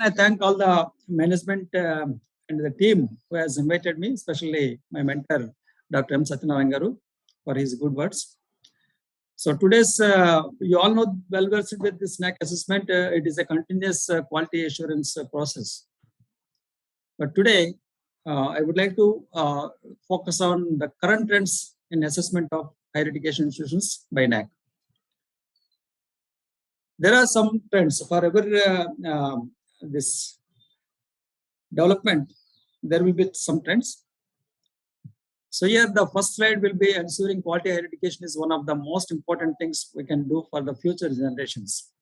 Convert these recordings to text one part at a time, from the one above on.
I thank all the management and the team who has invited me, especially my mentor, Dr. M. Satyanarayana, for his good words. So today's, you all know well versed with this NAAC assessment. It is a continuous quality assurance process. But today, I would like to focus on the current trends in assessment of higher education institutions by NAAC. There are some trends for every this development. There will be some trends. So here the first slide will be ensuring quality higher education is one of the most important things we can do for the future generations.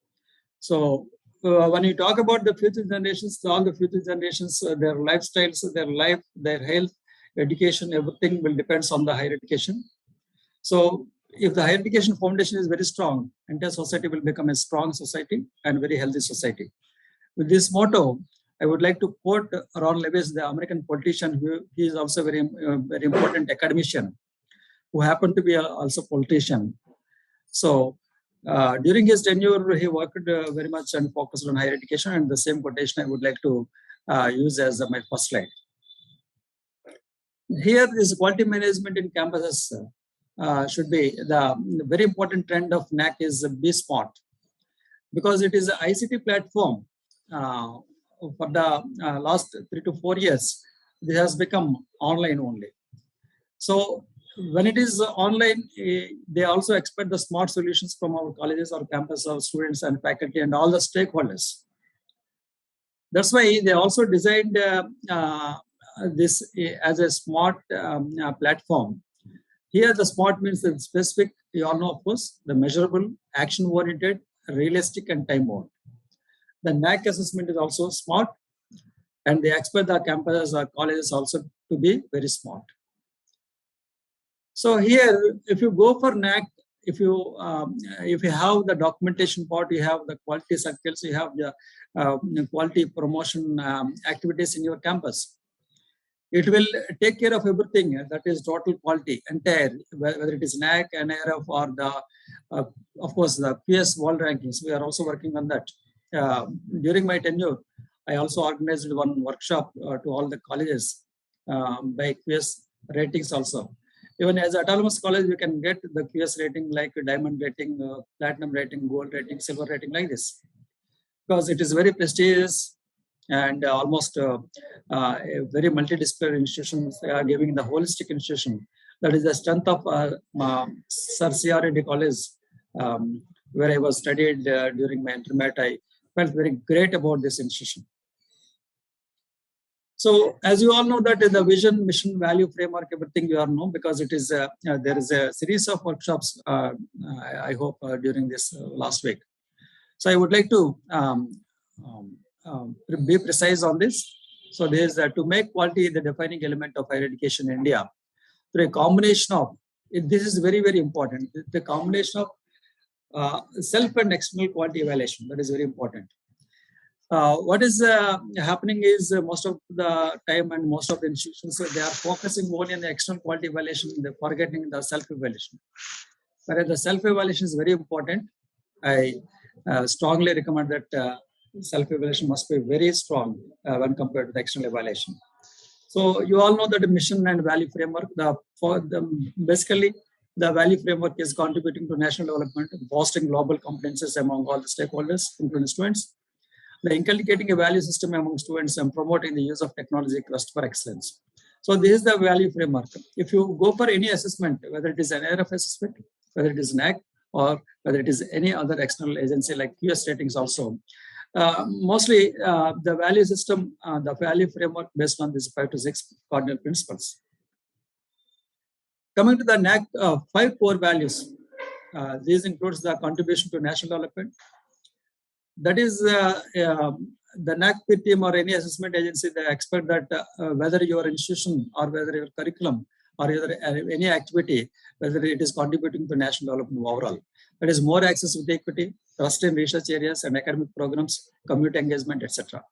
So when you talk about the future generations, all the future generations, their lifestyles, their life, their health, education, everything will depends on the higher education. So if the higher education foundation is very strong, entire society will become a strong society and very healthy society. With this motto, I would like to quote Ron Lewis, the American politician, he is also very important academician, who happened to be also politician. So during his tenure, he worked very much and focused on higher education, and the same quotation I would like to use as my first slide. Here is quality management in campuses should be the very important trend of NAAC is Be Smart, because it is an ICT platform. For the last 3 to 4 years, this has become online only. So when it is online, they also expect the smart solutions from our colleges or campus, our students and faculty and all the stakeholders. That's why they also designed this as a smart platform. Here the smart means the specific, you all know of course, the measurable, action-oriented, realistic and time-bound. The NAAC assessment is also smart, and they expect the campuses or colleges also to be very smart. So here, if you go for NAAC, if you have the documentation part, you have the quality circles, you have the quality promotion activities in your campus. It will take care of everything. That is total quality, entire, whether it is NAAC, NARF, or the, of course, the QS World Rankings. We are also working on that. During my tenure, I also organized one workshop to all the colleges by QS ratings also. Even as autonomous college, you can get the QS rating like diamond rating, platinum rating, gold rating, silver rating like this. Because it is very prestigious and almost a very multidisciplinary institution giving the holistic institution. That is the strength of Sir C.R. Reddy College, where I was studied during my intermediate. I felt very great about this institution. So as you all know that the vision, mission, value framework, everything you all know, because it is there is a series of workshops, I hope, during this last week. So I would like to be precise on this. So there is to make quality the defining element of higher education in India through a combination of, this is very, very important, the combination of self and external quality evaluation. That is very important. What is happening is most of the time and most of the institutions, they are focusing only on the external quality evaluation, they're forgetting the self-evaluation. Whereas the self-evaluation is very important. I strongly recommend that self-evaluation must be very strong when compared to the external evaluation. So you all know that the mission and value framework, basically the value framework is contributing to national development, fostering global competences among all the stakeholders, including students. The inculcating a value system among students and promoting the use of technology quest for excellence. So this is the value framework. If you go for any assessment, whether it is an NAAC assessment, whether it is NAAC, or whether it is any other external agency like QS ratings also, mostly the value system, the value framework based on these 5 to 6 cardinal principles. Coming to the NAAC 5 core values, these includes the contribution to national development. That is the NAAC team or any assessment agency, they expect that whether your institution or whether your curriculum or whether any activity, whether it is contributing to national development overall. That is more access with equity, trust in research areas and academic programs, community engagement, etc.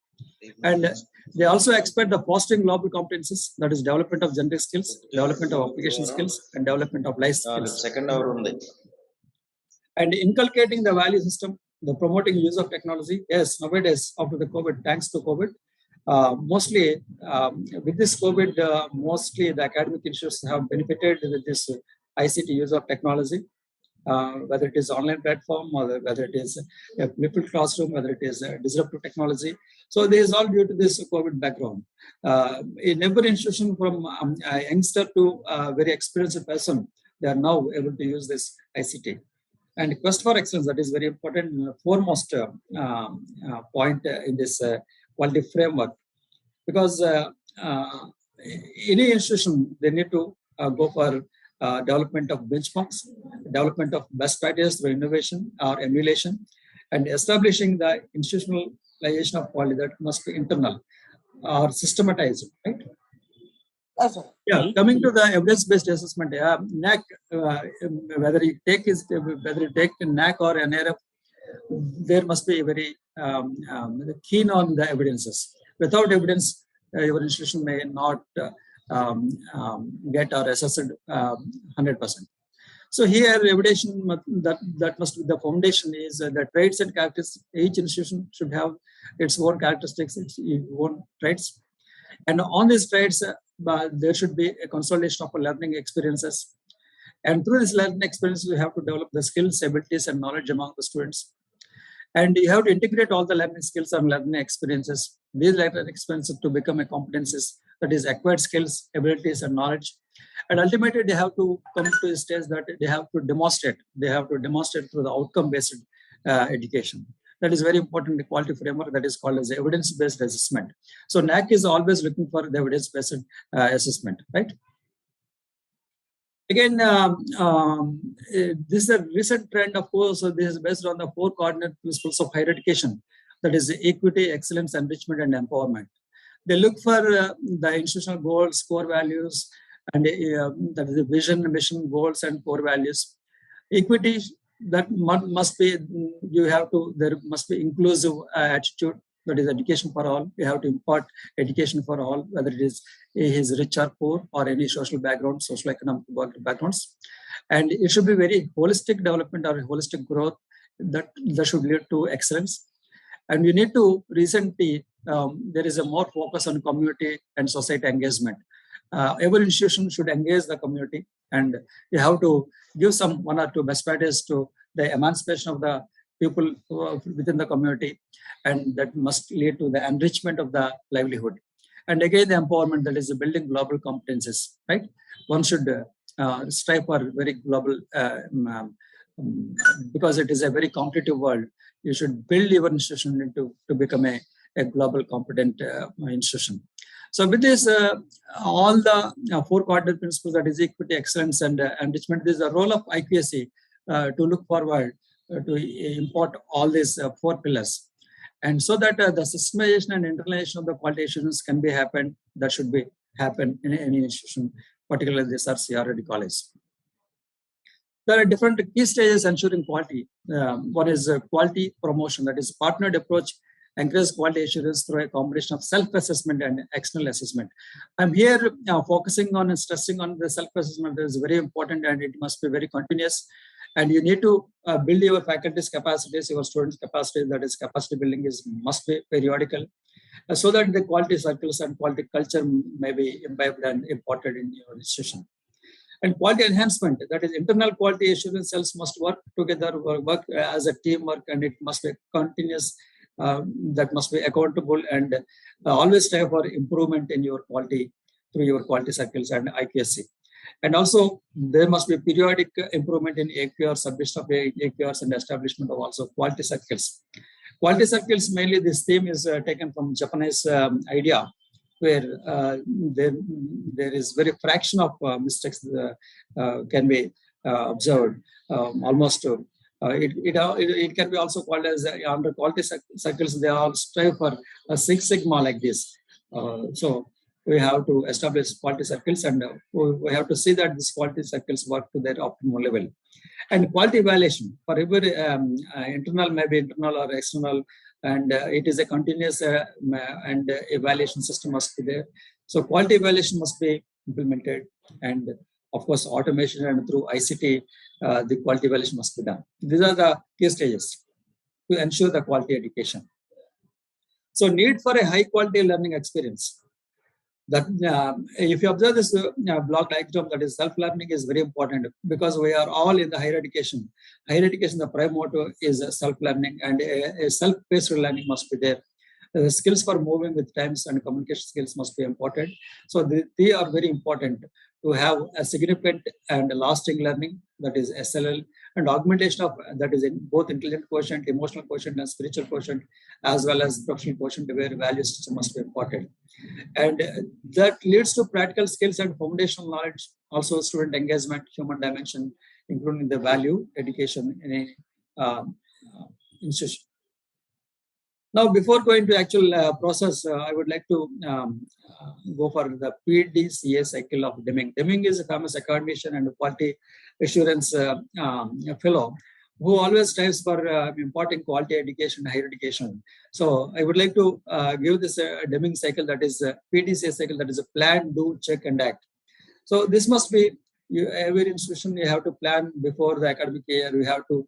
And they also expect the fostering global competencies, that is development of generic skills, development of application skills, and development of life skills. And inculcating the value system the promoting use of technology. Yes, nowadays after the COVID, thanks to COVID, mostly with this COVID, mostly the academic institutions have benefited with this ICT use of technology. Whether it is online platform or whether it is a flipped classroom, whether it is disruptive technology. So this is all due to this COVID background. In every institution, from a youngster to a very experienced person, they are now able to use this ICT. And quest for excellence, that is very important, foremost point in this quality framework. Because any institution, they need to go for development of benchmarks, development of best practices through innovation or emulation, and establishing the institutionalization of quality that must be internal or systematized, right? Yes, sir. Yeah, coming to the evidence-based assessment, NAAC, whether you take NAAC or NRF, there must be very keen on the evidences. Without evidence, your institution may not get or assessed 100%. So here, evidence that must be the foundation is the traits and characteristics. Each institution should have its own characteristics, its own traits, and on these traits, there should be a consolidation of learning experiences. And through this learning experience, we have to develop the skills, abilities, and knowledge among the students. And you have to integrate all the learning skills and learning experiences, these learning experiences to become a competencies, that is acquired skills, abilities, and knowledge. And ultimately, they have to come to a stage that they have to demonstrate. They have to demonstrate through the outcome-based education. That is very important, the quality framework that is called as evidence-based assessment. So NAAC is always looking for the evidence-based assessment, right? Again, this is a recent trend, of course. So this is based on the 4 coordinate principles of higher education, that is equity, excellence, enrichment, and empowerment. They look for the institutional goals, core values, and that is the vision, mission, goals, and core values. Equity, that must be, there must be inclusive attitude, that is education for all. We have to impart education for all, whether it is rich or poor or any social background, social economic backgrounds. And it should be very holistic development or holistic growth that should lead to excellence. And we need to recently, there is a more focus on community and society engagement. Every institution should engage the community, and you have to give some 1 or 2 best practices to the emancipation of the people within the community, and that must lead to the enrichment of the livelihood. And again, the empowerment, that is building global competences, right? One should strive for very global, because it is a very competitive world. You should build your institution to become a global competent institution. So with this, all the 4 cardinal principles, that is equity, excellence, and enrichment, this is the role of IQAC to look forward to import all these 4 pillars. And so that the systemization and internalization of the quality assurance can be happen, that should be happen in any institution, particularly this RC or college. There are different key stages ensuring quality. One is quality promotion, that is partnered approach, encourage quality assurance through a combination of self-assessment and external assessment. I'm here focusing on and stressing on the self-assessment. That is very important, and it must be very continuous. And you need to build your faculty's capacities, your students' capacity, that is capacity building must be periodical, so that the quality circles and quality culture may be imbibed and imported in your institution. And quality enhancement, that is internal quality assurance cells must work together, work as a teamwork, and it must be continuous, that must be accountable, and always strive for improvement in your quality through your quality circles and IQSC. And also, there must be periodic improvement in AQR, submission of AQRs, and establishment of also quality circles. Quality circles, mainly this theme is taken from Japanese idea, where there is very fraction of mistakes can be observed. Almost, it can be also called as under quality circles. They all strive for a Six Sigma like this. So we have to establish quality circles, and we have to see that these quality circles work to their optimal level. And quality evaluation for every internal, maybe internal or external, and it is a continuous and evaluation system must be there. So quality evaluation must be implemented, and of course automation and through ICT, the quality evaluation must be done. These are the key stages. to ensure the quality education. So need for a high quality learning experience. That if you observe this block diagram, that is self-learning is very important, because we are all in the higher education. Higher education, the prime motto is self-learning, and a self-paced learning must be there. The skills for moving with times and communication skills must be important. So they are very important to have a significant and lasting learning, that is SLL, and augmentation of that is in both intelligent quotient, emotional quotient, and spiritual quotient, as well as professional quotient, where value system must be important. And that leads to practical skills and foundational knowledge, also student engagement, human dimension, including the value education in a institution. Now, before going to actual process, I would like to go for the PDCA cycle of Deming. Deming is a famous academician and quality assurance fellow who always strives for imparting quality education, higher education. So I would like to give this Deming cycle, that is PDCA cycle, that is a plan, do, check, and act. So this must be, every institution, you have to plan before the academic year, you have to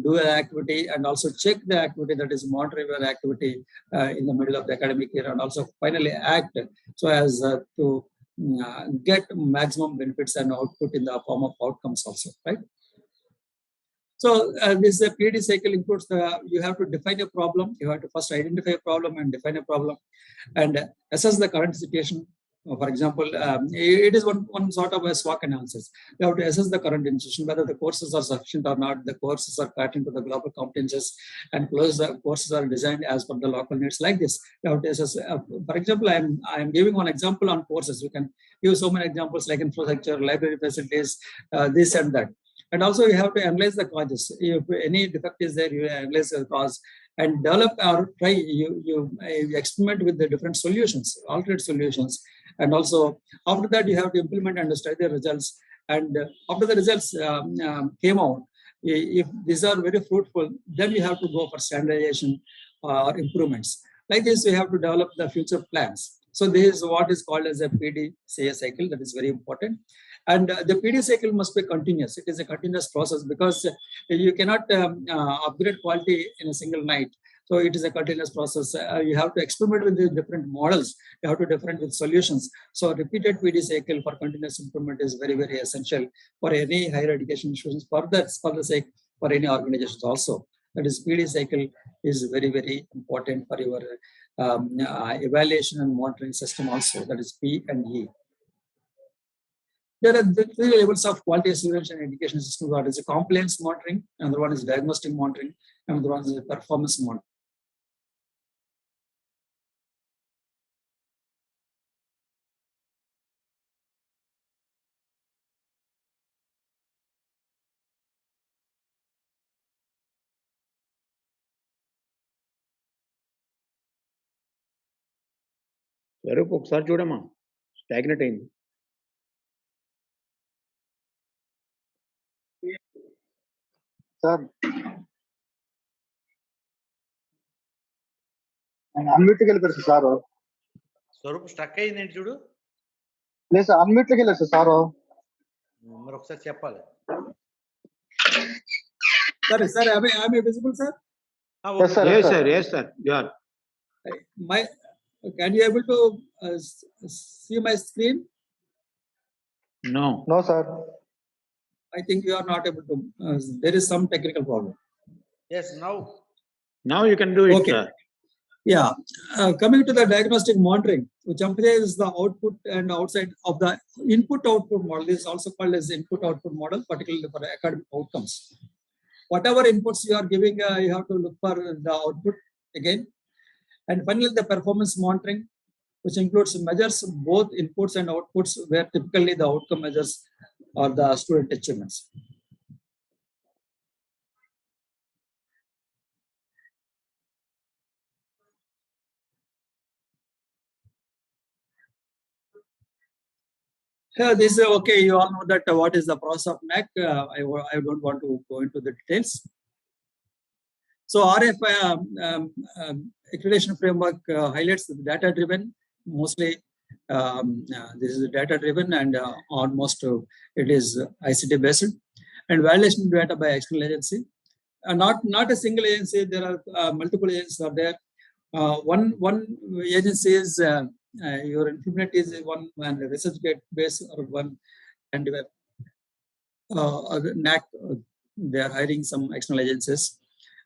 do an activity and also check the activity, that is monitor your activity in the middle of the academic year, and also finally act so as to get maximum benefits and output in the form of outcomes also, right? So this PD cycle includes you have to define a problem, you have to first identify a problem and define a problem, and assess the current situation. For example, it is one sort of a SWOC analysis. You have to assess the current institution, whether the courses are sufficient or not, the courses are catering to the global competences, and the courses are designed as per the local needs, like this. You have to assess, for example, I am giving one example on courses. You can use so many examples like infrastructure, library facilities, this and that. And also you have to analyze the causes. If any defect is there, you analyze the cause and develop or try, you experiment with the different solutions, alternate solutions. And also after that, you have to implement and study the results. And after the results came out, if these are very fruitful, then you have to go for standardization or improvements. Like this, we have to develop the future plans. So this is what is called as a PDCA cycle. That is very important. And the PD cycle must be continuous. It is a continuous process, because you cannot upgrade quality in a single night. So it is a continuous process. You have to experiment with the different models. You have to different with solutions. So repeated PD cycle for continuous improvement is very, very essential for any higher education institutions, for the sake for any organizations also. That is, PD cycle is very, very important for your evaluation and monitoring system also. That is P and E. There are the three levels of quality assurance and education system. One is a compliance monitoring, another one is diagnostic monitoring, and another one is performance monitoring. Swaroop ఒకసారి చూడమ్మా, stagnate అయింది. Sir అన్మ్యూట్కి వెళ్ళిపోయారు sir. Swaroop stuck అయింది ఏంటి చూడు. లేదు sir, అన్మ్యూట్కి వెళ్ళారు sir. మరి ఒకసారి చెప్పాలి. Sir, am I visible, sir? Yes, sir. Yes, sir. Yes, sir. You are. Can you able to see my screen? No. No, sir. I think you are not able to. There is some technical problem. Yes, now you can do it, okay. Sir. Yeah. Coming to the diagnostic monitoring, which emphasizes the output and outside of the input-output model. This is also called as input-output model, particularly for academic outcomes. Whatever inputs you are giving, you have to look for the output again. And finally, the performance monitoring, which includes measures both inputs and outputs, where typically the outcome measures are the student achievements. This is okay. You all know that what is the process of NAAC. I don't want to go into the details. So RF accreditation framework highlights the data-driven. Mostly, this is data-driven, and almost it is ICT-based, and validation data by external agency. not a single agency. There are multiple agencies are there. One agency is your implement is one and research base or one, and NAAC, they are hiring some external agencies.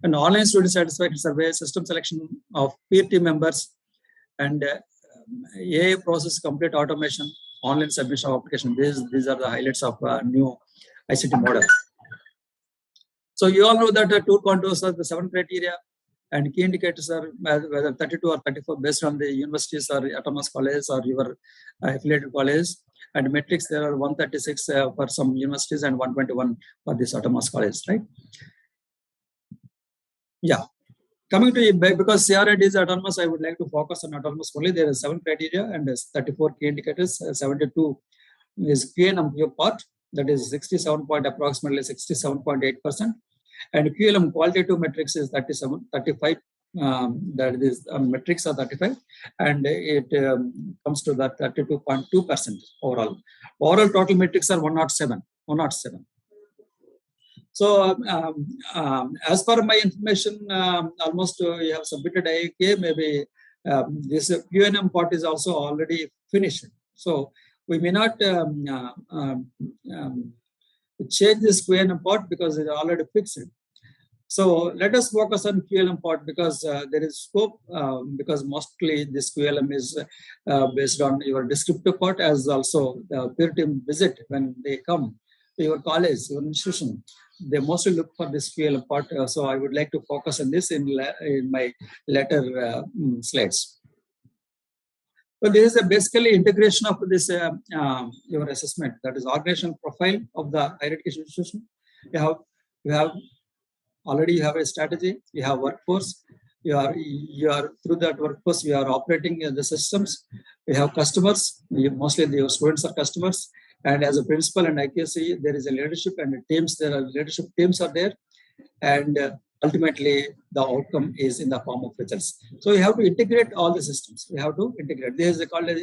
And online student satisfaction survey, system selection of peer team members, and AI process complete automation, online submission of application. These are the highlights of new ICT model. So you all know that tour contours are the 7 criteria, and key indicators are whether 32 or 34 based on the universities or autonomous colleges or your affiliated colleges. And metrics, there are 136 for some universities and 121 for this autonomous college, right? Yeah. Coming to because CRID is autonomous, I would like to focus on autonomous only. There are 7 criteria and 34 key indicators. 72 is QnM part, that is 67 point, approximately 67.8%. And QlM qualitative metrics is 35. That is metrics are 35, and it comes to that 32.2% overall. Overall total metrics are 107. So as per my information, almost you have submitted IAK. Maybe this QnM part is also already finished. So we may not change this QnM part because it's already fixed. So let us focus on QlM part because there is scope, because mostly this QlM is based on your descriptive part, as also the peer team visit when they come to your college, your institution. They mostly look for this QlM part. So I would like to focus on this in my later slides. So this is basically integration of this your assessment, that is organizational profile of the higher education institution. You have already you have a strategy, you have workforce, you are through that workforce, you are operating the systems, you have customers, mostly your students are customers, and as a principal and IKC, there is a leadership and teams, there are leadership teams are there, and ultimately the outcome is in the form of results. So you have to integrate all the systems. You have to integrate. This is called as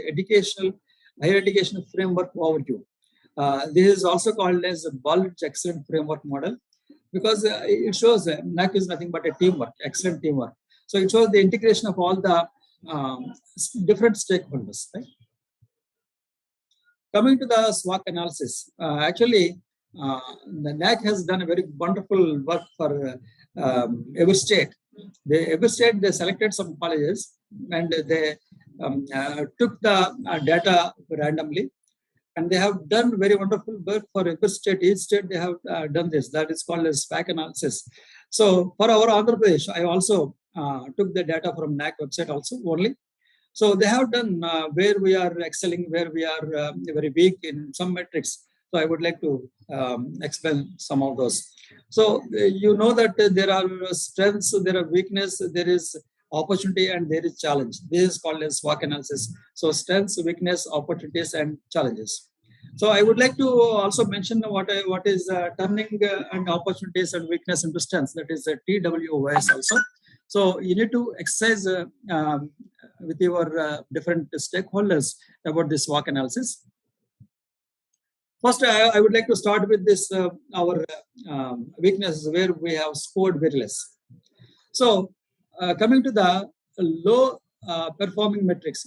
higher education framework overview. This is also called as a bulge excellent framework model, because it shows NAAC is nothing but a teamwork, excellent teamwork. So it shows the integration of all the different stakeholders. Right? Coming to the SWOC analysis, actually, the NAAC has done a very wonderful work for every state. Every state, they selected some colleges and they took the data randomly. And they have done very wonderful work for every state. Each state they have done this. That is called as SWOC analysis. So for our Andhra Pradesh, I also took the data from NAAC website also only. So they have done where we are excelling, where we are very weak in some metrics. So I would like to explain some of those. So you know that there are strengths, there are weakness, there is opportunity, and there is challenge. This is called as SWOC analysis. So strengths, weakness, opportunities, and challenges. So I would like to also mention what is turning and opportunities and weakness into strengths. That is TWOS also. So you need to exercise with your different stakeholders about this SWOC analysis. First, I would like to start with this our weaknesses where we have scored very less. So coming to the low performing metrics,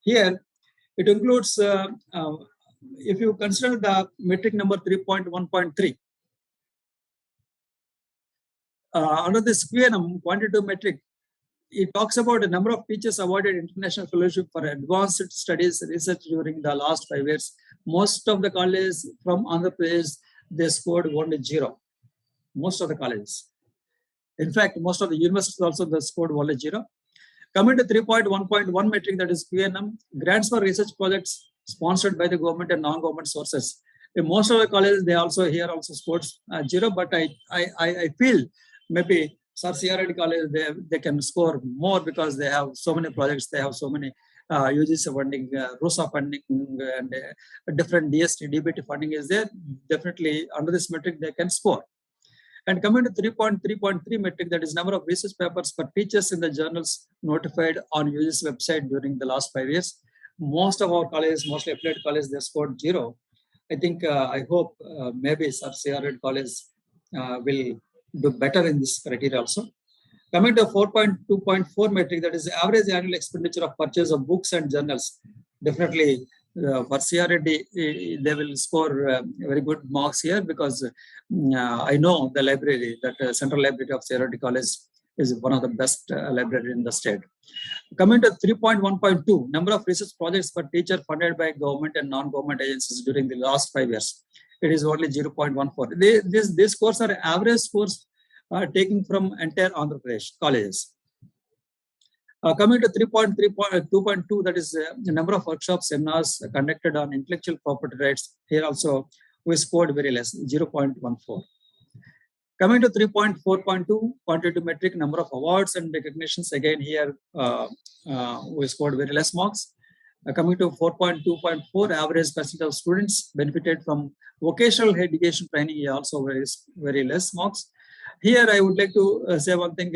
here it includes, if you consider the metric number 3.1.3, under this QnM quantitative metric, it talks about the number of teachers awarded international fellowship for advanced studies research during the last 5 years. Most of the colleges from Andhra Pradesh, they scored only 0. Most of the colleges. In fact, most of the universities also they scored only 0. Coming to 3.1.1 metric, that is QnM, grants for research projects sponsored by the government and non-government sources. In most of the colleges, they also here also scored 0, but I feel maybe CRID college, they can score more because they have so many projects, they have so many UGC funding, RUSA funding, and different DST, DBT funding is there. Definitely under this metric, they can score. And coming to 3.3.3 metric, that is number of research papers for teachers in the journals notified on UGC website during the last 5 years. Most of our colleges, mostly affiliate colleges, they scored 0. I think, I hope maybe CRID college will do better in this criteria also. Coming to 4.2.4 metric, that is average annual expenditure of purchase of books and journals. Definitely for CRD, they will score very good marks here because I know the library, that Central Library of CRD College is one of the best library in the state. Coming to 3.1.2, number of research projects per teacher funded by government and non-government agencies during the last 5 years. It is only 0.14. These scores are average scores taken from entire Andhra Pradesh colleges. Coming to 3.2.2, that is the number of workshops, seminars conducted on intellectual property rights. Here also we scored very less, 0.14. Coming to 3.4.2, quantitative metric, number of awards and recognitions. Again, here we scored very less marks. Coming to 4.2.4, average percent of students benefited from vocational education training, also very less marks. Here, I would like to say one thing.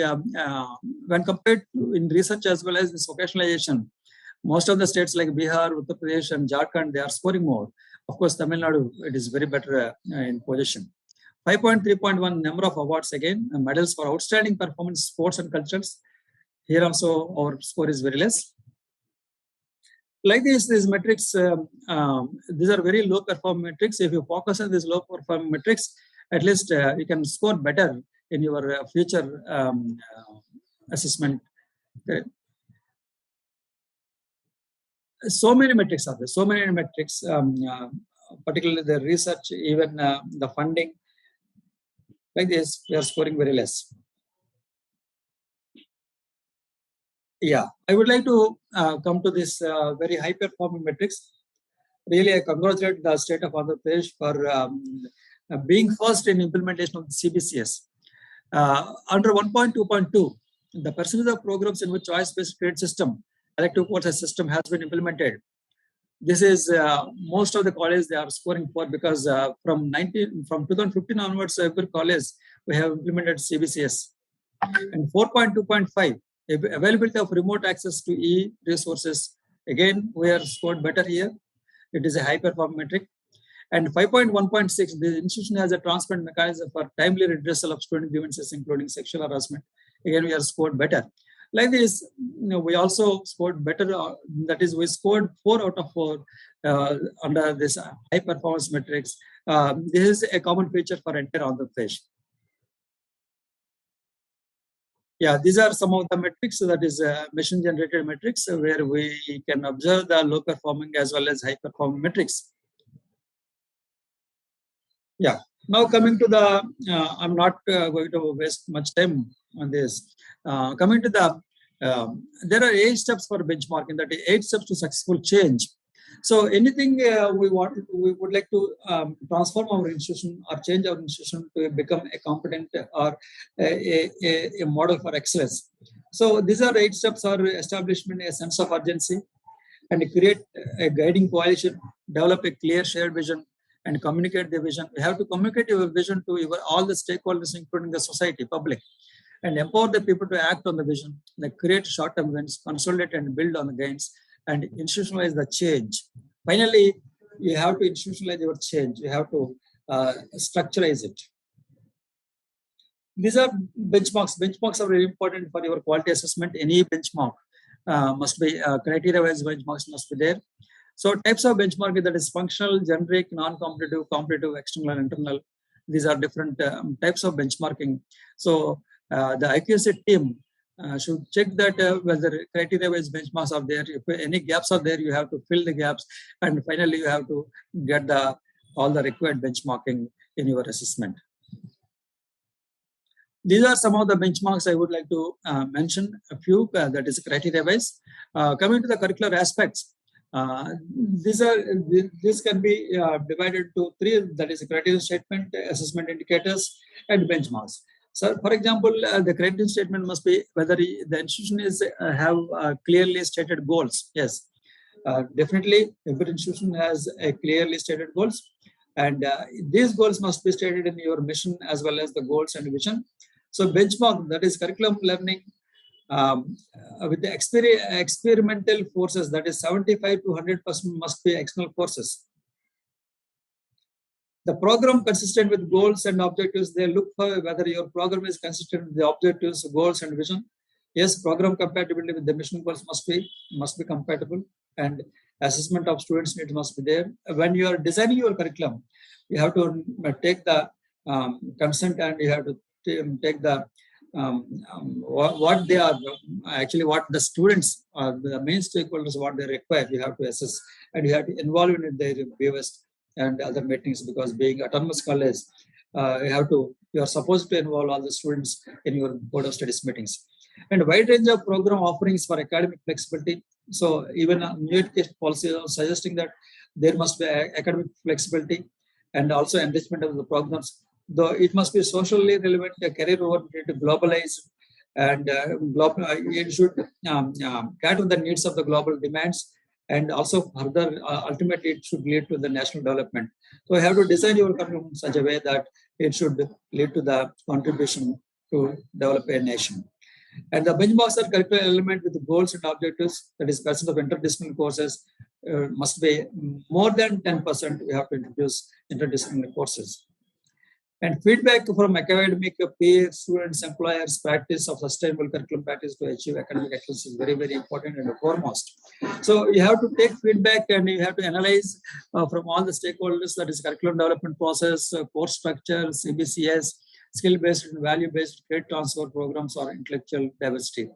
When compared to in research as well as this vocationalization, most of the states like Bihar, Uttar Pradesh, and Jharkhand, they are scoring more. Of course, Tamil Nadu, it is very better in position. 5.3.1, number of awards again, medals for outstanding performance, sports and cultures. Here also our score is very less. Like this, these metrics, these are very low performing metrics. If you focus on these low performing metrics, at least you can score better in your future assessment. Okay. So many metrics are there, so many metrics, particularly the research, even the funding. Like this, we are scoring very less. Yeah, I would like to come to this very high performing metrics. Really, I congratulate the state of Andhra Pradesh for being first in implementation of the CBCS. Under 1.2.2, the percentage of programs in which choice-based credit system, elective courses system has been implemented. This is most of the colleges they are scoring for because from 2015 onwards, every college we have implemented CBCS. And 4.2.5, availability of remote access to e-resources. Again, we are scored better here. It is a high performing metric. And 5.1.6, the institution has a transparent mechanism for timely redressal of student grievances, including sexual harassment. Again, we are scored better. Like this, we also scored better. That is, we scored 4 out of 4 under this high performance metrics. This is a common feature for entire Andhra Pradesh. Yeah, these are some of the metrics, that is machine generated metrics, where we can observe the low performing as well as high performing metrics. Yeah, now coming to the, I'm not going to waste much time on this. Coming to the, there are 8 steps for benchmarking, that is 8 steps to successful change. So anything we would like to transform our institution or change our institution to become a competent or a model for excellence. So these are 8 steps: are establishment a sense of urgency, and create a guiding coalition, develop a clear shared vision, and communicate the vision. We have to communicate your vision to all the stakeholders, including the society, public, and empower the people to act on the vision. Like create short-term wins, consolidate and build on the gains, and institutionalize the change. Finally, you have to institutionalize your change. You have to structuralize it. These are benchmarks. Benchmarks are very important for your quality assessment. Any benchmark must be criteria-wise benchmarks must be there. So types of benchmarking, that is functional, generic, non-competitive, competitive, external, and internal. These are different types of benchmarking. So the accuracy team should check that whether criteria-wise benchmarks are there. If any gaps are there, you have to fill the gaps, and finally you have to get all the required benchmarking in your assessment. These are some of the benchmarks I would like to mention. A few that is criteria-wise. Coming to the curricular aspects, this can be divided to 3. That is a criteria statement, assessment indicators, and benchmarks. So, for example, the criteria statement must be whether the institution is have clearly stated goals. Yes, definitely, every institution has a clearly stated goals, and these goals must be stated in your mission as well as the goals and vision. So, benchmark, that is curriculum learning with the experimental forces, that is 75 to 100% must be external forces. The program consistent with goals and objectives, they look for whether your program is consistent with the objectives, goals, and vision. Yes, program compatibility with the mission goals must be compatible, and assessment of students' needs must be there. When you are designing your curriculum, you have to take the consent, and you have to take the what they are actually, what the students or the main stakeholders, what they require, you have to assess, and you have to involve in their BOS and other meetings, because being autonomous college, you are supposed to involve all the students in your board of studies meetings. And a wide range of program offerings for academic flexibility. So even new education policy is suggesting that there must be academic flexibility and also enrichment of the programs. Though it must be socially relevant, career oriented, globalized, and it should cater the needs of the global demands, and also further ultimately it should lead to the national development. So you have to design your curriculum in such a way that it should lead to the contribution to develop a nation. And the benchmarks are curricular element with goals and objectives, that is percent of interdisciplinary courses must be more than 10%. We have to introduce interdisciplinary courses. And feedback from academic peers, students, employers, practice of sustainable curriculum practice to achieve academic excellence is very, very important and foremost. So you have to take feedback and you have to analyze from all the stakeholders, that is curriculum development process, course structure, CBCS, skill-based and value-based credit transfer programs, or intellectual diversity.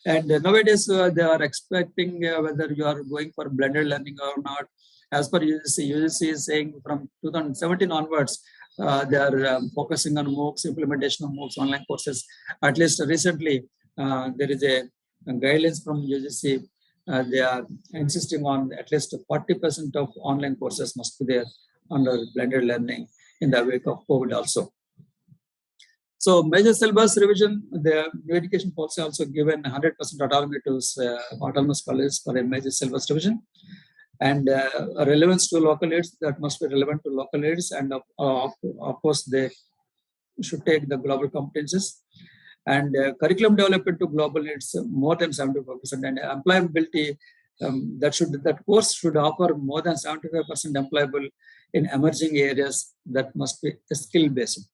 And nowadays they are expecting whether you are going for blended learning or not. As per UGC, UGC is saying from 2017 onwards, they are focusing on MOOCs, implementation of MOOCs, online courses. At least recently, there is a guidelines from UGC. They are insisting on at least 40% of online courses must be there under blended learning in the wake of COVID also. So major syllabus revision, the new education policy also given 100% autonomy to autonomous colleges for a major syllabus revision. And relevance to local aids, that must be relevant to local aids, and of course they should take the global competences. And curriculum development to global aids more than 75%, and employability, that course should offer more than 75% employable in emerging areas, that must be skill based.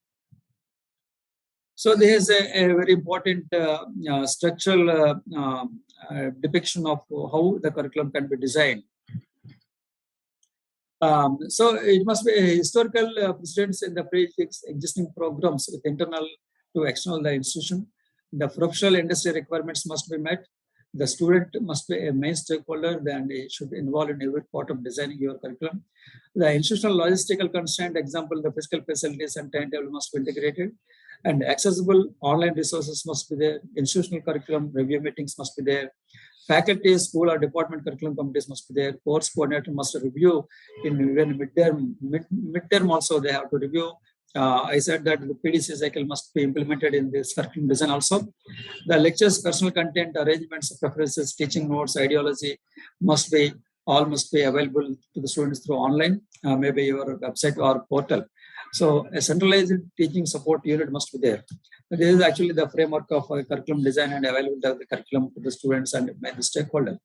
So there is a very important structural depiction of how the curriculum can be designed. So it must be historical precedents in the pre-existing programs with internal to external the institution. The professional industry requirements must be met. The student must be a main stakeholder, and it should involve in every part of designing your curriculum. The institutional logistical constraint, example, the physical facilities and timetable must be integrated, and accessible online resources must be there. Institutional curriculum review meetings must be there. Faculty, school or department curriculum committees must be there. Course coordinator must review in midterm also they have to review. I said that the PDC cycle must be implemented in this curriculum design also. The lectures, personal content, arrangements, preferences, teaching notes, ideology must be available to the students through online, maybe your website or portal. So a centralized teaching support unit must be there. This is actually the framework of curriculum design and availability of the curriculum to the students and the stakeholder.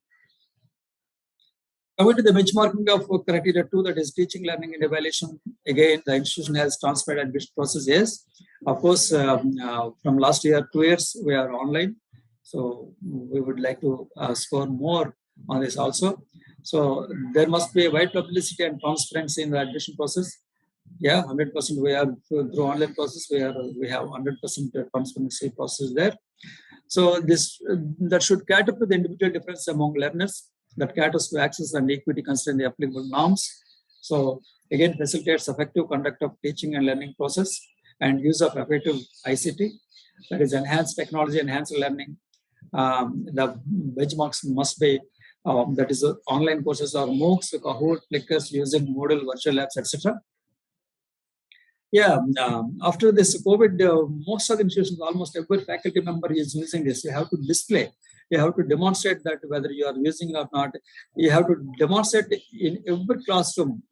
Coming to the benchmarking of criteria 2, that is teaching, learning, and evaluation. Again, the institution has transparent admission process. Yes, of course, from last year, 2 years, we are online. So we would like to score more on this also. So there must be a wide publicity and transparency in the admission process. Yeah, 100% we are through online process. We have 100% transparency process there. So that should cater to the individual difference among learners, that caters to access and equity considering the applicable norms. So again, facilitates effective conduct of teaching and learning process and use of effective ICT, that is enhanced technology, enhanced learning. The benchmarks must be that is online courses or MOOCs, Kahoot, Flickrs using Moodle, virtual labs, etc. Yeah, after this COVID, most of the institutions, almost every faculty member is using this. You have to display, you have to demonstrate that whether you are using it or not. You have to demonstrate in every classroom.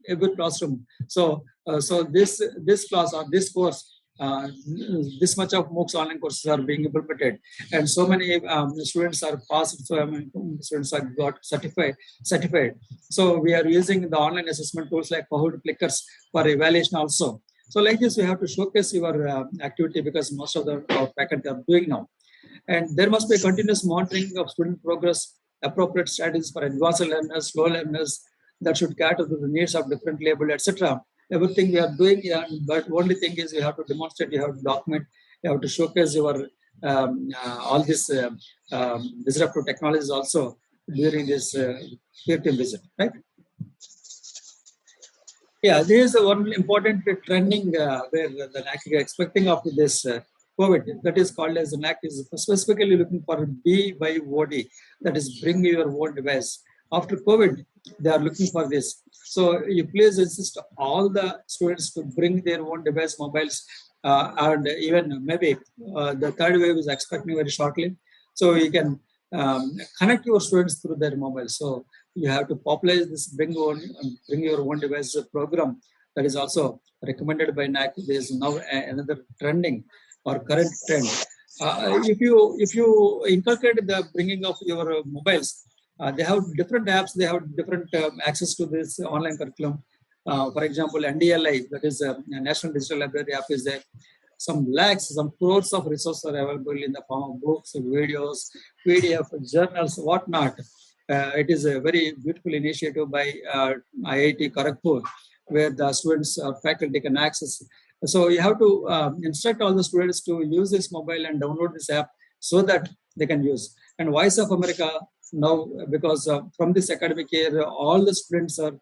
So, so this class or this course this much of MOOCs online courses are being implemented, and so many students are passed, so many students are got certified. So we are using the online assessment tools like Kahoot, Clickers for evaluation also. So like this, you have to showcase your activity because most of the faculty are doing now. And there must be a continuous monitoring of student progress, appropriate strategies for advanced learners, slow learners that should cater to the needs of different level, etc. Everything we are doing, yeah, but only thing is you have to demonstrate, you have to document, you have to showcase your all this disruptive technologies also during this peer team visit, right? Yeah, there is one important trending where the NAAC is expecting after this COVID, that is called as the NAAC is specifically looking for BYOD, that is bring your own device. After COVID, they are looking for this. So you please insist all the students to bring their own device, mobiles, and even maybe the third wave is expecting very shortly. So you can connect your students through their mobiles. So you have to popularize this bring your own device program that is also recommended by NAAC. There is now another trending or current trend. If you inculcate the bringing of your mobiles, they have different apps. They have different access to this online curriculum. For example, NDLI, that is a National Digital Library app, is there. Some lakhs, some crores of resources are available in the form of books, videos, PDF, journals, whatnot. It is a very beautiful initiative by IIT Kharagpur, where the students or faculty can access. So you have to instruct all the students to use this mobile and download this app so that they can use. And Voice of America now, because from this academic year, all the students are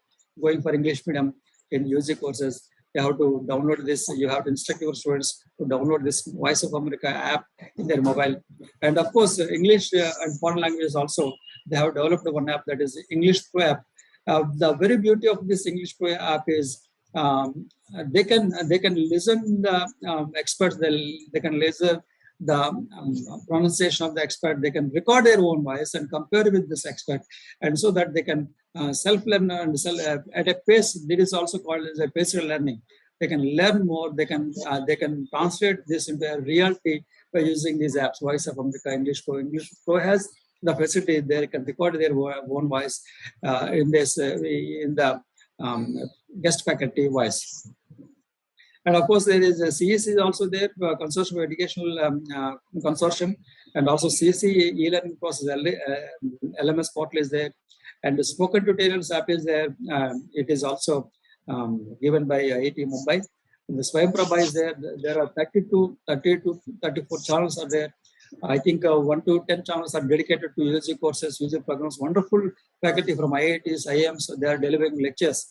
going for English medium in UG courses. You have to download this. You have to instruct your students to download this Voice of America app in their mobile. And of course, English and foreign languages also, they have developed one app that is English Pro app. The very beauty of this English Pro app is they can listen the experts. They can listen the pronunciation of the expert. They can record their own voice and compare with this expert, and so that they can self-learn and at a pace. It is also called as a paced learning. They can learn more. They can translate this into a reality by using these apps. Voice of America, English Pro. English Pro has the facility. They can record their own voice in the guest faculty voice. And of course, there is a CEC is also there, Consortium of Educational Consortium, and also CEC e-learning process, LMS portal is there, and the spoken tutorials app is there. It is also given by IIT Mumbai. And the Swayamprabha is there. There are 30 to 34 channels are there. I think 1 to 10 channels are dedicated to UG courses, UG programs. Wonderful faculty from IITs, IIMs, they are delivering lectures.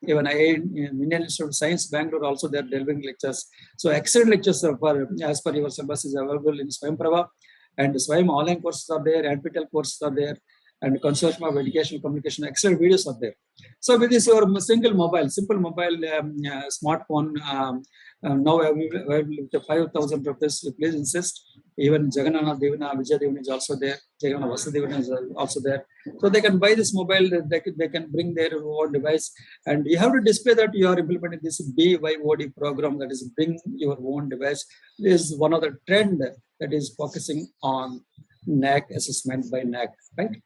Even Indian Institute of Science, Bangalore, also they are delivering lectures. So excellent lectures as per your syllabus is available in Swayamprabha, and Swayam online courses are there, NPTEL courses are there, and Consortium of Educational Communication, excellent videos are there. So with this, your simple mobile smartphone, now with 5,000 rupees, please insist. Even Jagannatha Devana, Vijay Devana is also there. Jagannatha Vasudevana is also there. So they can buy this mobile, they can bring their own device, and you have to display that you are implementing this BYOD program, that is bring your own device. This is one of the trend that is focusing on NAAC assessment by NAAC, right?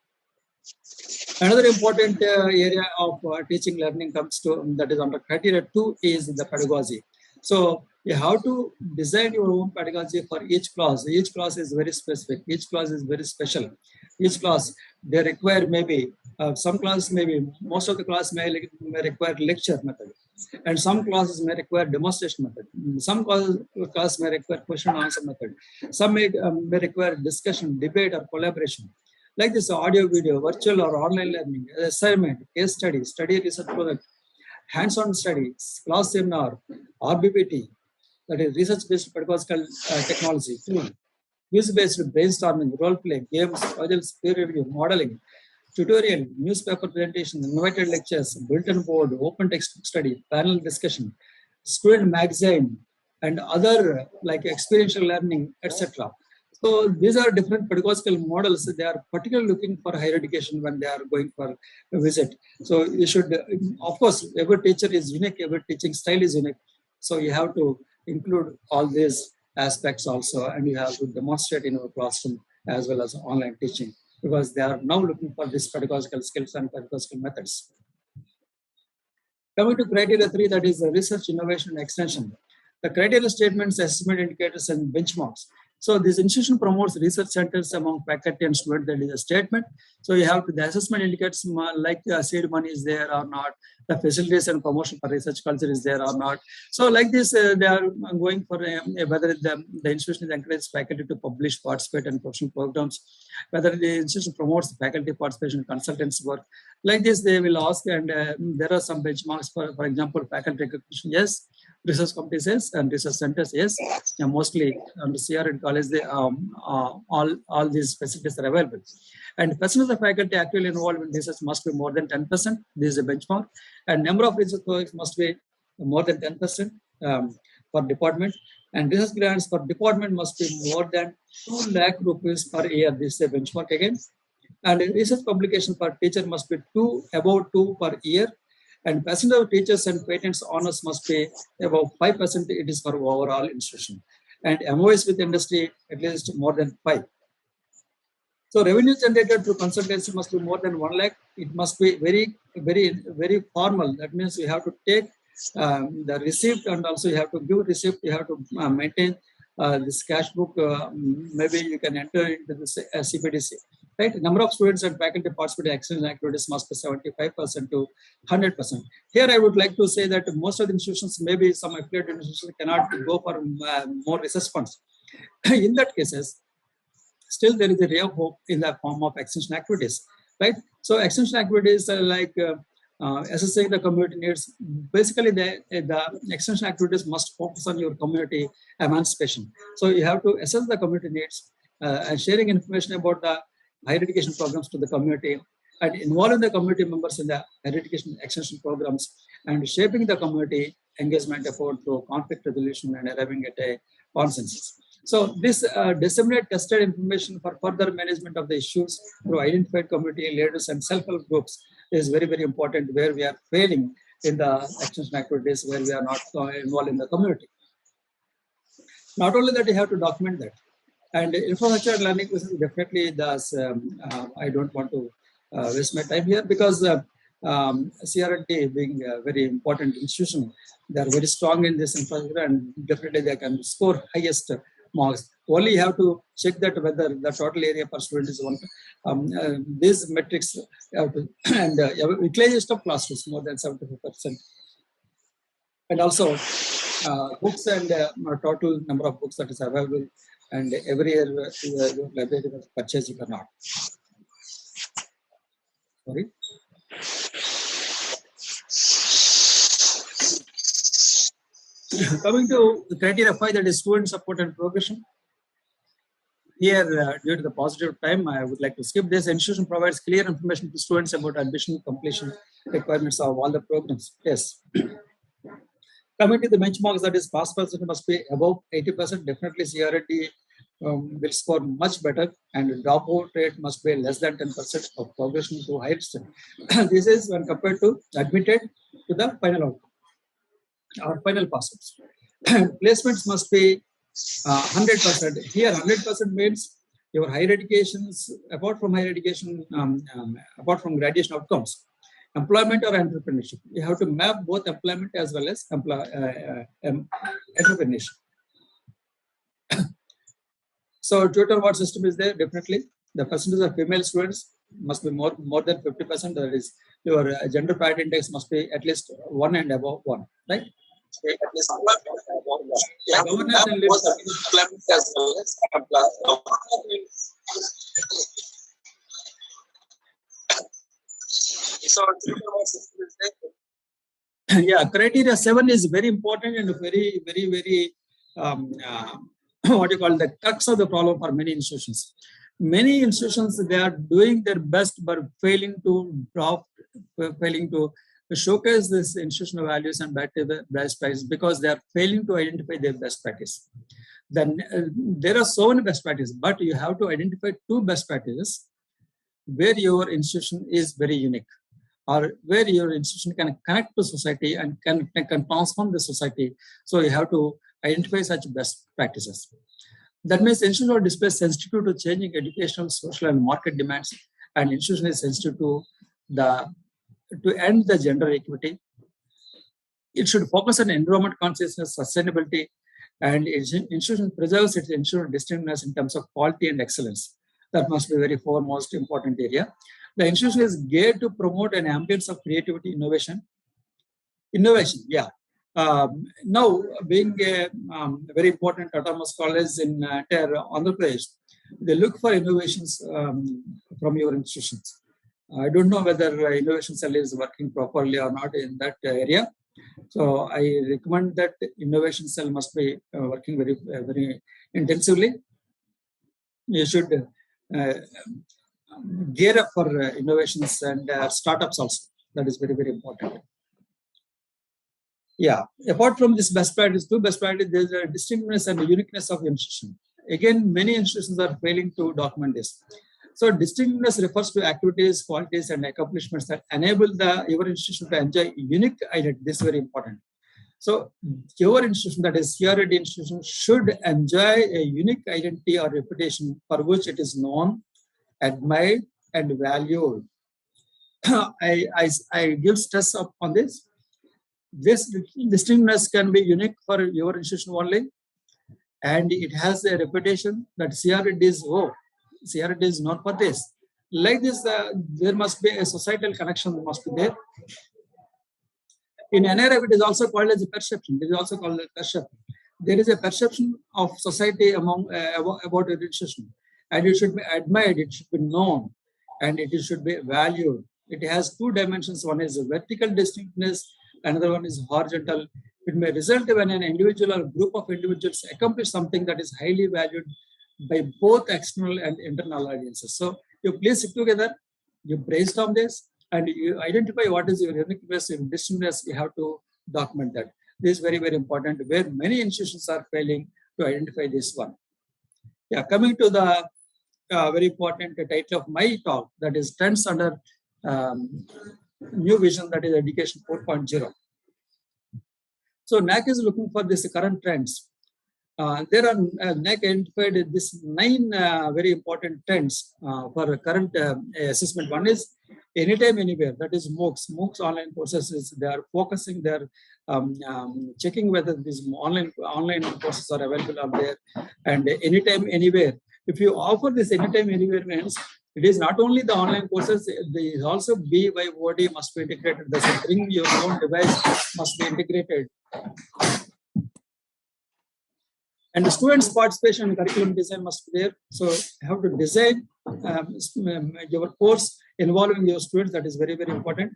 Another important area of teaching learning comes to, that is under criteria 2, is the pedagogy. So you have to design your own pedagogy for each class. Each class is very specific. Each class is very special. Each class, they require maybe, some classes maybe, most of the class may require lecture method. And some classes may require demonstration method. Some class may require question and answer method. Some may require discussion, debate, or collaboration. Like this audio, video, virtual or online learning, assignment, case study, study research project, hands-on studies, class seminar, RBPT, that is research-based pedagogical technology, use-based brainstorming, role play, games, puzzles, peer review, modeling, tutorial, newspaper presentation, invited lectures, bulletin board, open text study, panel discussion, student magazine, and other like experiential learning, etc. So these are different pedagogical models. They are particularly looking for higher education when they are going for a visit. So you should, of course, every teacher is unique, every teaching style is unique. So you have to include all these aspects also, and you have to demonstrate in your classroom as well as online teaching, because they are now looking for these pedagogical skills and pedagogical methods. Coming to criteria 3, that is research, innovation, and extension. The criteria statements, assessment indicators, and benchmarks. So this institution promotes research centers among faculty and students. That is a statement. So you have to, the assessment indicators like seed money is there or not, the facilities and promotion for research culture is there or not. So like this, they are going for whether the institution encourages faculty to publish, participate in professional programs, whether the institution promotes faculty participation in consultants work. Like this, they will ask, and there are some benchmarks for example, faculty recognition, yes. Research committees, yes, and research centers, yes. And mostly under CR and college, they, all these facilities are available. And percentage of faculty actually involved in research must be more than 10%. This is a benchmark. And number of research projects must be more than 10% per department. And research grants per department must be more than 2 lakh rupees per year. This is a benchmark again. And research publication per teacher must be about 2 per year. And percentage of teachers and patents honors must be about 5%. It is for overall institution. And MOS with industry at least more than 5. So revenue generated through consultancy must be more than 1 lakh. It must be very formal. That means you have to take the receipt, and also you have to give receipt. You have to maintain this cash book. Maybe you can enter into this CPDC. Right? Number of students and faculty participating in extension activities must be 75% to 100%. Here, I would like to say that most of the institutions, maybe some affiliated institutions, cannot go for more research funds. In that cases, still there is a ray of hope in the form of extension activities. Right? So extension activities are like assessing the community needs. Basically, the extension activities must focus on your community emancipation. So you have to assess the community needs and sharing information about the higher education programs to the community, and involving the community members in the higher education extension programs, and shaping the community engagement effort through conflict resolution and arriving at a consensus. So this disseminate tested information for further management of the issues through identified community leaders and self-help groups is very important, where we are failing in the extension activities, where we are not involved in the community. Not only that, you have to document that. And infrastructure learning, this is definitely I don't want to waste my time here, because CRT being a very important institution, they are very strong in this infrastructure, and definitely they can score highest marks. Only you have to check that whether the total area per student is one. These metrics have to, and utilization of classrooms more than 75%. And also books and total number of books that is available, and every year your library was purchasing or not. Sorry. Coming to the criteria 5, that is student support and progression. Here, due to the positive time, I would like to skip this. Institution provides clear information to students about admission completion requirements of all the programs. Yes. Coming to the benchmarks, that is pass percentage must be above 80%. Definitely CRT will score much better, and dropout rate must be less than 10% of progression to higher study. This is when compared to admitted to the final outcome or final passes. Placements must be 100%. Here, 100% means your higher educations, apart from higher education, apart from graduation outcomes, employment or entrepreneurship. You have to map both employment as well as entrepreneurship. So tutor award system is there, definitely. The percentage of female students must be more than 50%. That is, your gender parity index must be at least 1 and above 1, right? At least governance and employment as well as yeah, criteria 7 is very important and very what you call the crux of the problem for many institutions. Many institutions, they are doing their best but failing to showcase this institutional values and best practice, because they are failing to identify their best practice. Then there are so many best practices, but you have to identify 2 best practices where your institution is very unique, or where your institution can connect to society and can transform the society. So you have to identify such best practices. That means institutions are display sensitive to changing educational, social, and market demands, and institution is sensitive to end the gender equity. It should focus on environment consciousness, sustainability, and institution preserves its institutional distinctness in terms of quality and excellence. That must be very foremost important area. The institution is geared to promote an ambience of creativity, innovation. Yeah. Now, being a very important autonomous college in Andhra Pradesh, they look for innovations from your institutions. I don't know whether innovation cell is working properly or not in that area. So I recommend that innovation cell must be working very intensively. You should gear up for innovations and startups also. That is very important. Yeah. Apart from this best practice, there is a distinctness and uniqueness of institution. Again, many institutions are failing to document this. So distinctness refers to activities, qualities, and accomplishments that enable your institution to enjoy unique identity. This is very important. So your institution, that is CRD institution, should enjoy a unique identity or reputation for which it is known, admired, and valued. I give stress up on this. This distinctness can be unique for your institution only, and it has a reputation that CRD is known for this. Like this, there must be a societal connection must be there. In NRF, it is also called as a perception. It is also called a perception. There is a perception of society about your institution, and it should be admired, it should be known, and it should be valued. It has two dimensions. One is vertical distinctness, another one is horizontal. It may result when an individual or group of individuals accomplish something that is highly valued by both external and internal audiences. So you please sit together, you brainstorm this, and you identify what is your uniqueness and distinctness. You have to document that. This is very important, where many institutions are failing to identify this one. Yeah, coming to the very important title of my talk, that is trends under new vision, that is education 4.0. So NAAC is looking for this current trends. There are NAAC identified this 9 very important trends for current assessment. One is anytime, anywhere. That is MOOCs. MOOCs online courses. They are focusing. They are checking whether these online courses are available out there. And anytime, anywhere. If you offer this anytime, anywhere means it is not only the online courses. There is also BYOD must be integrated. That's bring your own device must be integrated. And the students' participation in curriculum design must be there. So you have to design your course involving your students. That is very important.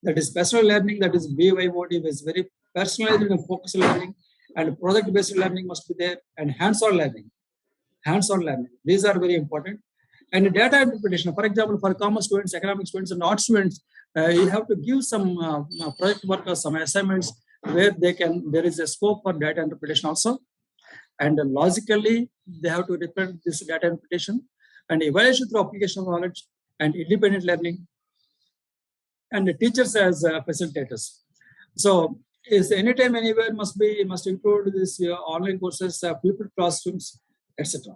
That is personal learning. That is BYOD is very personalized and focused learning. And project-based learning must be there. And hands-on learning. These are very important. And data interpretation. For example, for commerce students, economic students, and art students, you have to give some project work or some assignments where there is a scope for data interpretation also. And logically, they have to represent this data interpretation and evaluation through application of knowledge and independent learning, and the teachers as facilitators. So, is anytime, anywhere must include this online courses, flipped classrooms, etc.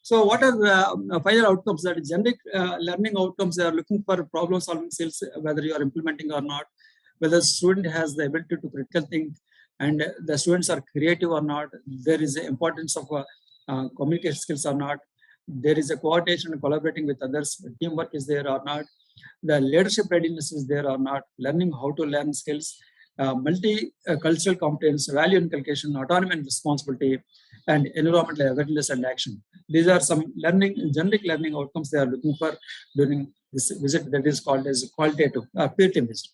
So, what are the final outcomes? That is generic learning outcomes. They are looking for problem-solving skills, whether you are implementing or not, whether the student has the ability to critical think, and the students are creative or not. There is the importance of communication skills or not. There is a coordination and collaborating with others. Teamwork is there or not. The leadership readiness is there or not. Learning how to learn skills, multi-cultural competence, value inculcation, autonomy and responsibility, and environmental awareness and action. These are some generic learning outcomes they are looking for during this visit, that is called as qualitative peer team visit.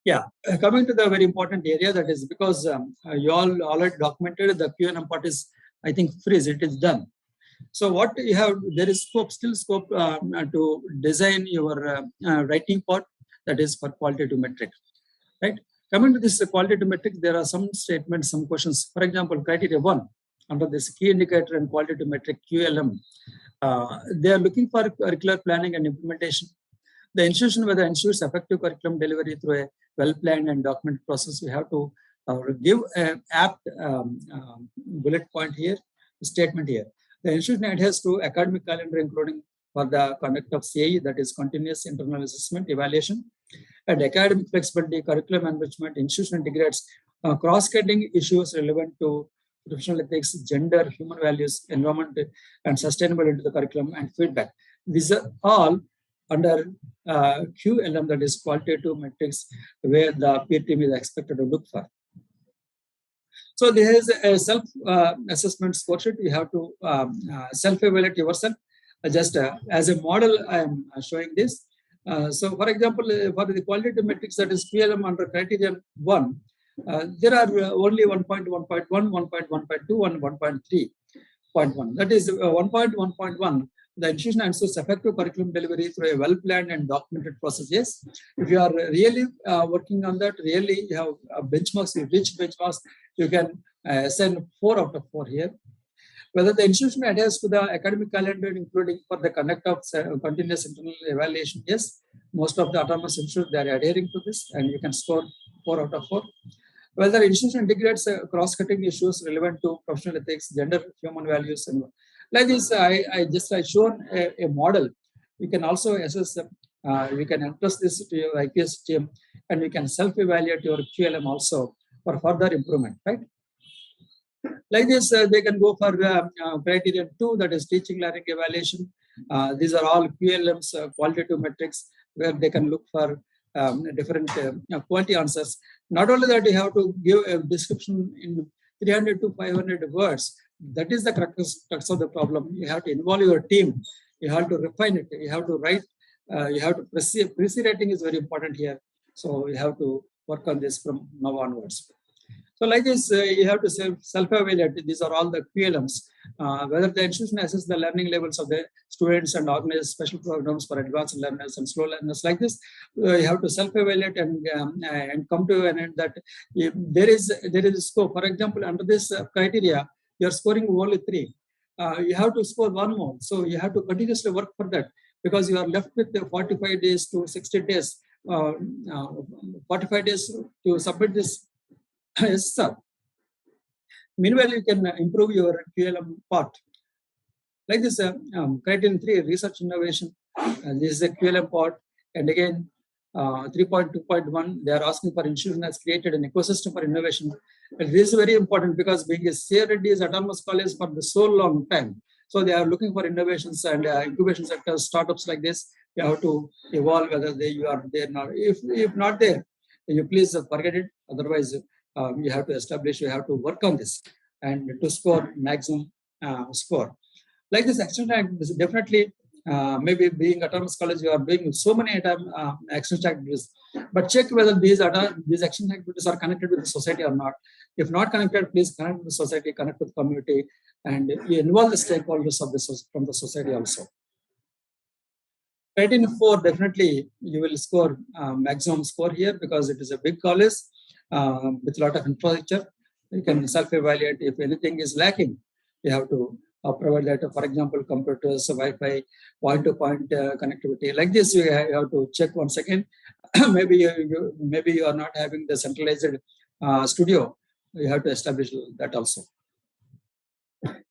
Yeah, coming to the very important area, that is because you all already documented the QlM part is, I think, freeze. It is done. So what you have, there is still scope to design your writing part, that is for qualitative metrics, right? Coming to this qualitative metrics, there are some statements, some questions. For example, criteria 1 under this key indicator and qualitative metric QlM, they are looking for curricular planning and implementation. The institution whether ensures effective curriculum delivery through a well-planned and documented process. We have to give an apt bullet point here, statement here. The institution adheres to academic calendar, including for the conduct of CAE, that is continuous internal assessment evaluation, and academic flexibility, curriculum enrichment. Institution integrates cross-cutting issues relevant to professional ethics, gender, human values, environment, and sustainable into the curriculum and feedback. These are all under QLM, that is qualitative metrics, where the peer team is expected to look for. So there is a self-assessment score sheet. You have to self-evaluate yourself. Just as a model, I am showing this. So for example, for the qualitative metrics, that is QLM under criterion 1, there are only 1.1.1, 1.1.2, and 1.3.1. That is 1.1.1. The institution ensures effective curriculum delivery through a well-planned and documented process. Yes, if you are really working on that, really you have benchmarks, you reach benchmarks, you can send 4 out of 4 here. Whether the institution adheres to the academic calendar, including for the conduct of continuous internal evaluation. Yes, most of the autonomous institutions, they are adhering to this, and you can score 4 out of 4. Whether the institution integrates cross-cutting issues relevant to professional ethics, gender, human values, and like this, I shown a model. You can also assess, you can entrust this to your IPS team, and you can self-evaluate your QLM also for further improvement, right? Like this, they can go for criterion 2, that is teaching learning evaluation. These are all QLMs, qualitative metrics, where they can look for different quality answers. Not only that, you have to give a description in 300 to 500 words. That is the crux of the problem. You have to involve your team. You have to refine it. You have to write. You have to pre-C writing is very important here. So you have to work on this from now onwards. So like this, you have to self-evaluate. These are all the QLMs. Whether the institution assesses the learning levels of the students and organize special programs for advanced learners and slow learners. Like this, you have to self-evaluate and come to an end that there is a scope. For example, under this criteria, you are scoring only 3. You have to score 1 more. So you have to continuously work for that, because you are left with 45 days to 60 days, 45 days to submit this. Yes, sir. Meanwhile, you can improve your QLM part. Like this, criterion 3, research innovation. This is a QLM part. And again, 3.2.1, they are asking for institution has created an ecosystem for innovation. And this is very important, because being a CRD is autonomous college for so long time. So they are looking for innovations and incubation sectors, startups like this. You have to evolve whether you are there or not. If not there, you please forget it. Otherwise, you have to establish, you have to work on this and to score maximum score. Like this action activities, definitely maybe being autonomous college, you are doing so many action activities, but check whether these action activities are connected with the society or not. If not connected, please connect with the society, connect with the community, and you involve the stakeholders of from the society also. Criterion 4, definitely you will score maximum score here, because it is a big college with a lot of infrastructure. You can self-evaluate. If anything is lacking, you have to provide that. For example, computers, Wi-Fi, point-to-point connectivity. Like this, you have to check once again. maybe you are not having the centralized studio. You have to establish that also.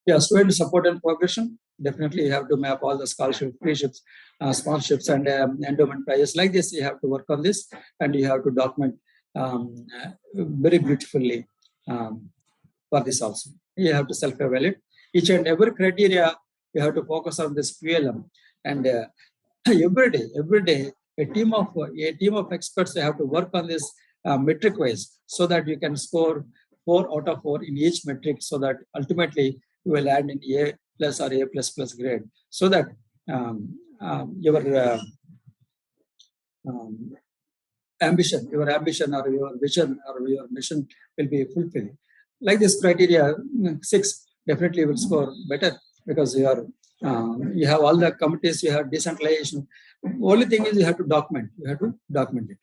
Yeah, student support and progression. Definitely, you have to map all the scholarships, friendships, sponsorships, and endowment prizes. Like this, you have to work on this, and you have to document very beautifully for this also. You have to self-evaluate each and every criteria. You have to focus on this QLM, and every day, a team of experts, they have to work on this metric wise, so that you can score 4 out of 4 in each metric, so that ultimately you will land in A+ or A++ grade, so that your ambition or your vision or your mission will be fulfilled. Like this criteria 6, definitely will score better, because you have all the committees, you have decentralization. Only thing is you have to document. You have to document it.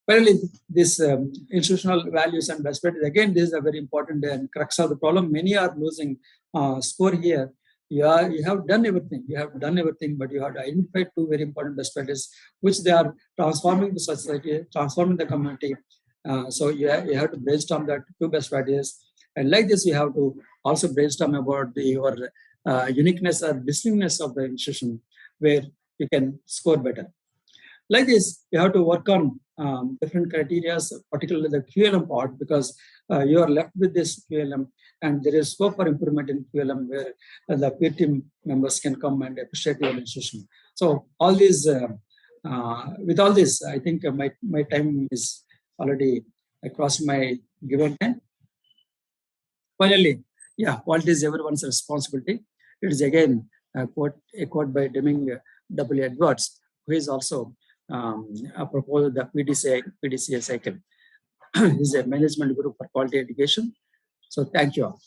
Finally, this institutional values and best practice. Again, this is a very important and crux of the problem. Many are losing score here. You have done everything. You have done everything, but you have identified two very important best practices, which they are transforming the society, transforming the community. So you have to brainstorm that two best practices, and like this, you have to also brainstorm about your uniqueness or distinctness of the institution, where you can score better. Like this, you have to work on different criteria, particularly the QLM part, because you are left with this QLM, and there is scope for improvement in QLM where the peer team members can come and appreciate your institution. So all these, with all this, I think my time is already across my given time. Finally, yeah, quality is everyone's responsibility. It is again a quote by Deming W. Edwards, who is also proposed the PDCA cycle. He's a management group for quality education. So thank you all.